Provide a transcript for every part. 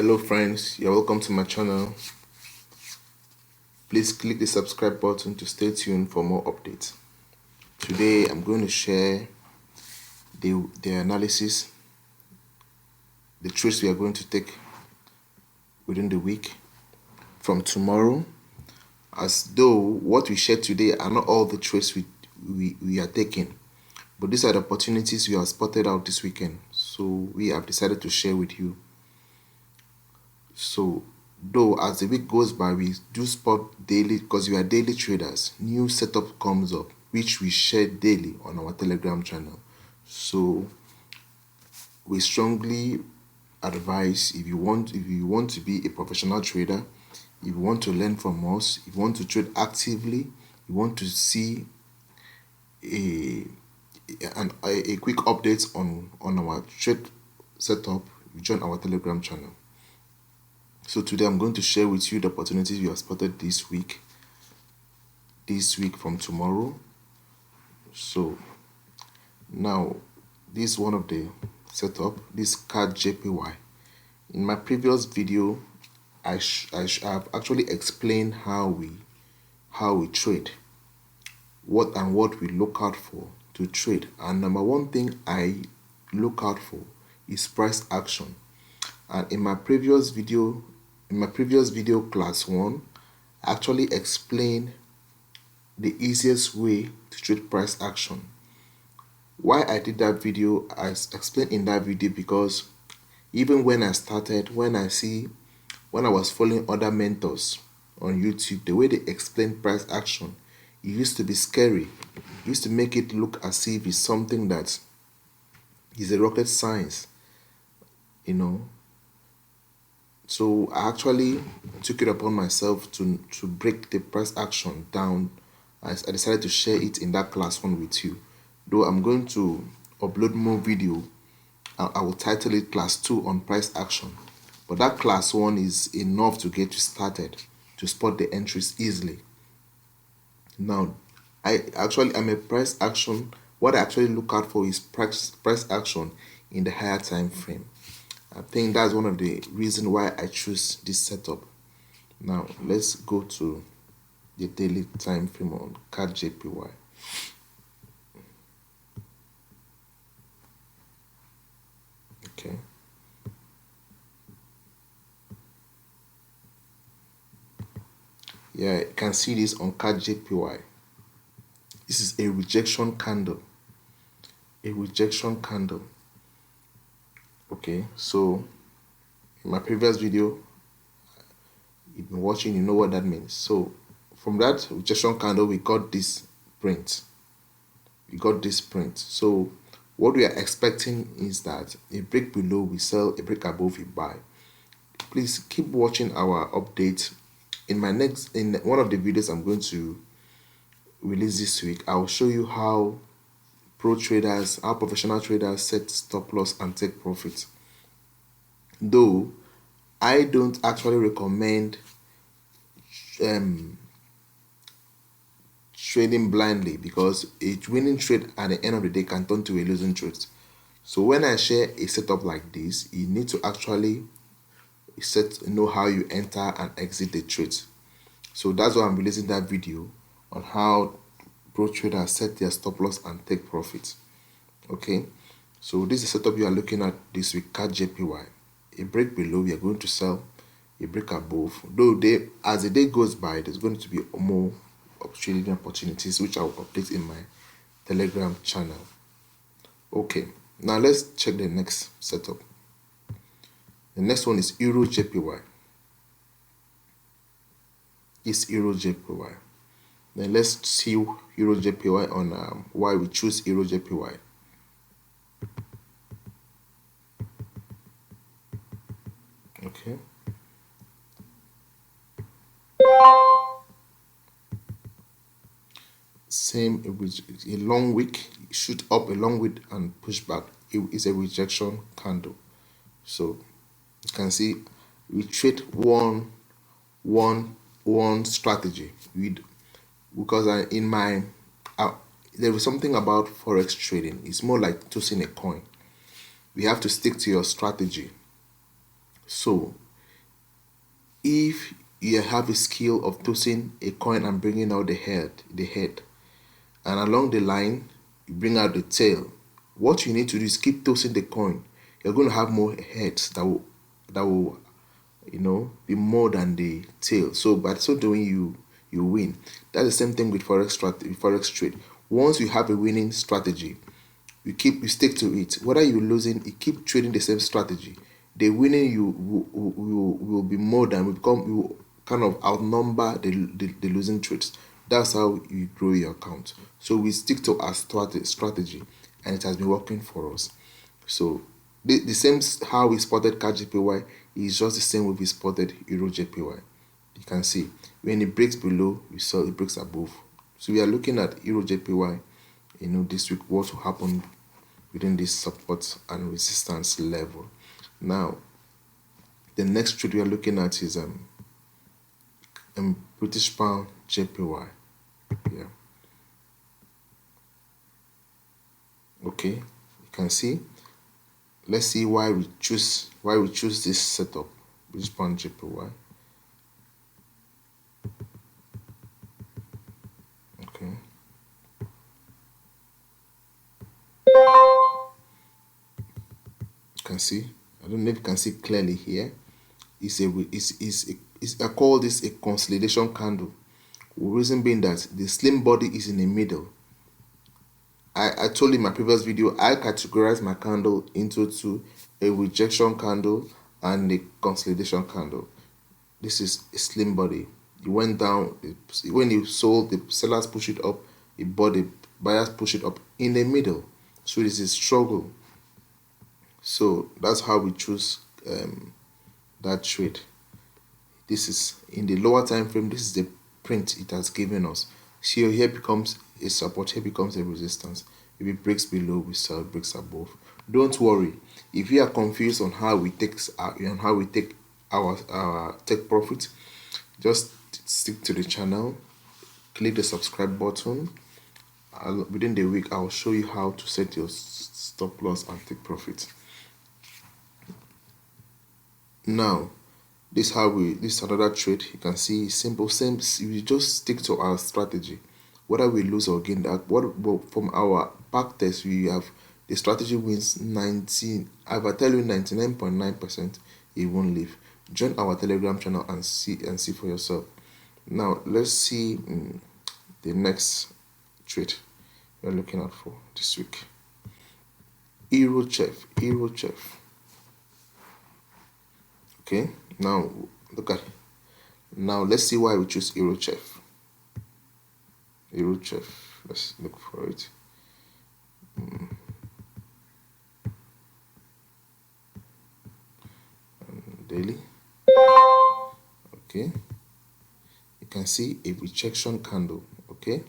Hello friends, you're welcome to my channel. Please click the subscribe button to stay tuned for more updates. Today I'm going to share the analysis, the trades we are going to take within the week from tomorrow, as though what we share today are not all the trades we are taking, but these are the opportunities we have spotted out this weekend, so we have decided to share with you. So though as the week goes by, we do spot daily, because we are daily traders, new setup comes up which we share daily on our Telegram channel. So we strongly advise, if you want to be a professional trader, if you want to learn from us, if you want to trade actively, you want to see a quick update on our trade setup, you join our Telegram channel. So today I'm going to share with you the opportunities we have spotted this week from tomorrow. So now this is one of the setup, this card JPY. In my previous video I have actually explained how we trade, what we look out for to trade. And number one thing I look out for is price action. And in my previous video class 1, I actually explained the easiest way to trade price action. Why I did that video, I explained in that video, because even when I started, when I was following other mentors on YouTube, the way they explain price action, it used to be scary. It used to make it look as if it's something that is a rocket science, So I actually took it upon myself to break the price action down. I decided to share it in that class 1 with you. Though I'm going to upload more video, I will title it class 2 on price action. But that class 1 is enough to get you started, to spot the entries easily. Now, I'm a price action. What I actually look out for is price action in the higher time frame. I think that's one of the reasons why I choose this setup. Now let's go to the daily time frame on CAD JPY. Okay. Yeah, you can see this on CAD JPY. This is a rejection candle. A rejection candle. Okay, so in my previous video, you've been watching, you know what that means. So from that rejection candle, we got this print. So what we are expecting is that a break below we sell, a break above we buy. Please keep watching our update. In one of the videos I'm going to release this week, I will show you how professional traders set stop loss and take profits. Though I don't actually recommend trading blindly, because a winning trade at the end of the day can turn to a losing trade. So when I share a setup like this, you need to actually know how you enter and exit the trade. So that's why I'm releasing that video on how pro traders set their stop loss and take profits. Okay, so this is the setup you are looking at this week. CAD JPY, a break below, we are going to sell, a break above. Though as the day goes by, there's going to be more trading opportunities, which I will update in my Telegram channel. Okay, now let's check the next setup. The next one is Euro JPY. It's Euro JPY. Then let's see Euro JPY on why we choose Euro JPY. Okay. Same, a long wick, shoot up a long wick and push back. It is a rejection candle. So you can see we trade one strategy because there is something about forex trading. It's more like tossing a coin. We have to stick to your strategy. So If you have a skill of tossing a coin and bringing out the head, and along the line you bring out the tail, what you need to do is keep tossing the coin. You're going to have more heads that will be more than the tail. So by so doing, you win. That's the same thing with forex trade. Once you have a winning strategy, you stick to it. Whether you're losing, you keep trading the same strategy. The winning you will be more than you will kind of outnumber the losing trades. That's how you grow your account. So we stick to our strategy, and it has been working for us. So the same how we spotted CAD JPY is just the same way we spotted Euro JPY. You can see when it breaks below, we saw it breaks above. So we are looking at Euro JPY. This week what will happen within this support and resistance level. Now, the next trade we are looking at is British Pound JPY. Yeah. Okay, you can see. Let's see why we choose this setup, British Pound JPY. Okay. You can see. I don't know if you can see clearly here. I call this a consolidation candle. The reason being that the slim body is in the middle. I told you in my previous video, I categorize my candle into two: a rejection candle and a consolidation candle. This is a slim body. It went down. When you sold, the sellers push it up. The buyers push it up in the middle. So this is a struggle. So that's how we choose that trade. This is in the lower time frame. This is the print it has given us. So here becomes a support, here becomes a resistance. If it breaks below, we sell. It breaks above. Don't worry. If you are confused on how we take our take profit, just stick to the channel. Click the subscribe button. Within the week, I'll show you how to set your stop loss and take profit. Now, this is another trade. You can see simple, same. We just stick to our strategy. Whether we lose or gain, from our back test, we have the strategy wins 19. If I tell you 99.9%, it won't leave. Join our Telegram channel and see for yourself. Now let's see the next trade we're looking at for this week. Euro Chef. Okay, now look at. Now let's see why we choose Euro Chef. Let's look for it. Daily. Okay, you can see a rejection candle. Okay,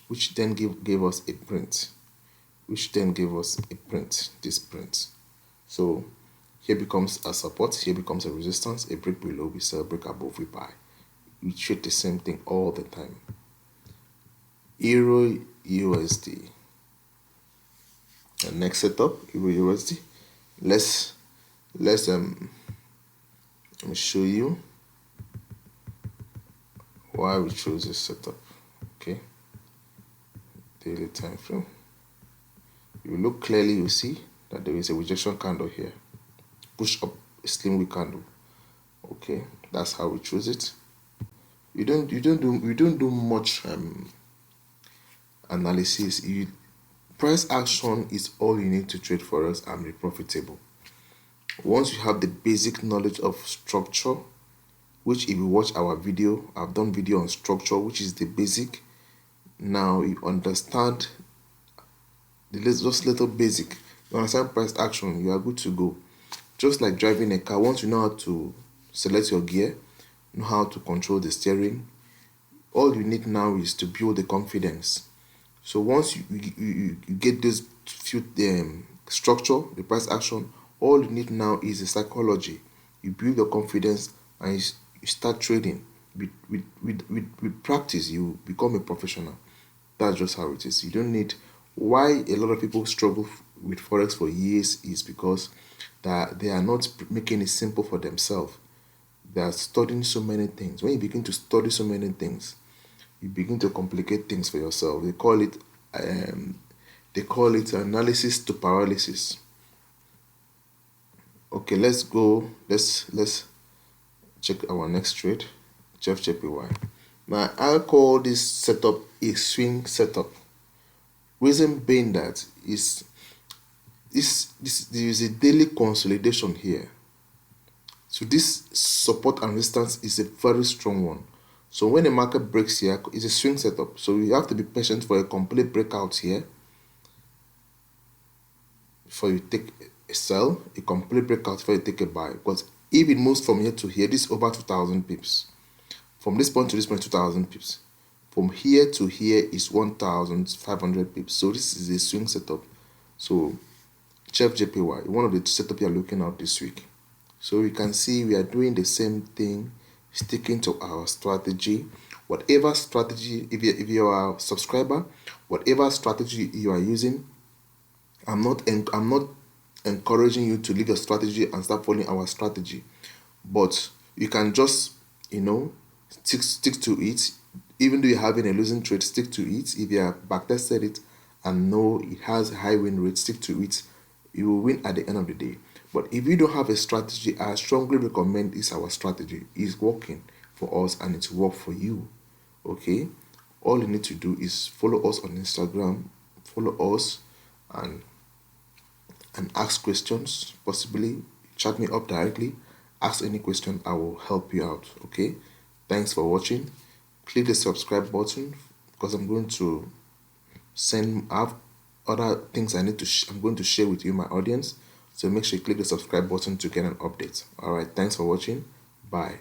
which then gave us a print. This print. So here becomes a support, here becomes a resistance. A break below, we sell. Break above, we buy. We trade the same thing all the time. Euro USD. The next setup, Euro USD. Let me show you why we chose this setup. Okay, daily time frame. You look clearly, you see that there is a rejection candle here. Push up a slim wick candle. Okay, that's how we choose it. We don't do much analysis. Price action is all you need to trade forex and be profitable. Once you have the basic knowledge of structure, which if you watch our video, I've done video on structure, which is the basic. Now you understand just little basic. You understand price action, you are good to go. Just like driving a car, once you know how to select your gear, know how to control the steering, all you need now is to build the confidence. So once you get this few structure, the price action, all you need now is the psychology. You build your confidence and you start trading. With practice, you become a professional. That's just how it is. You don't need. Why a lot of people struggle with forex for years is because that they are not making it simple for themselves. They are studying so many things. When you begin to study so many things, you begin to complicate things for yourself. They call it analysis to paralysis. Okay, let's go. Let's check our next trade, JPY. Now I call this setup a swing setup. Reason being that is there is a daily consolidation here. So this support and resistance is a very strong one. So when the market breaks here, it's a swing setup. So you have to be patient for a complete breakout here before you take a sell, a complete breakout before you take a buy. Because if it moves from here to here, this is over 2,000 pips. From this point to this point, 2,000 pips. From here to here is 1,500 pips. So this is a swing setup. So JPY, one of the setup you are looking at this week. So you can see we are doing the same thing, sticking to our strategy. Whatever strategy, if you are a subscriber, whatever strategy you are using, I'm not encouraging you to leave your strategy and start following our strategy, but you can just stick to it. Even though you're having a losing trade, stick to it. If you are backtested it and know it has a high win rate, stick to it. You will win at the end of the day. But if you don't have a strategy, I strongly recommend this our strategy. It's working for us and it's work for you. Okay, all you need to do is follow us on Instagram, follow us and ask questions. Possibly chat me up directly, ask any question, I will help you out. Okay, thanks for watching. Click the subscribe button because I'm going to have other things I'm going to share with you, my audience. So make sure you click the subscribe button to get an update. All right, thanks for watching. Bye.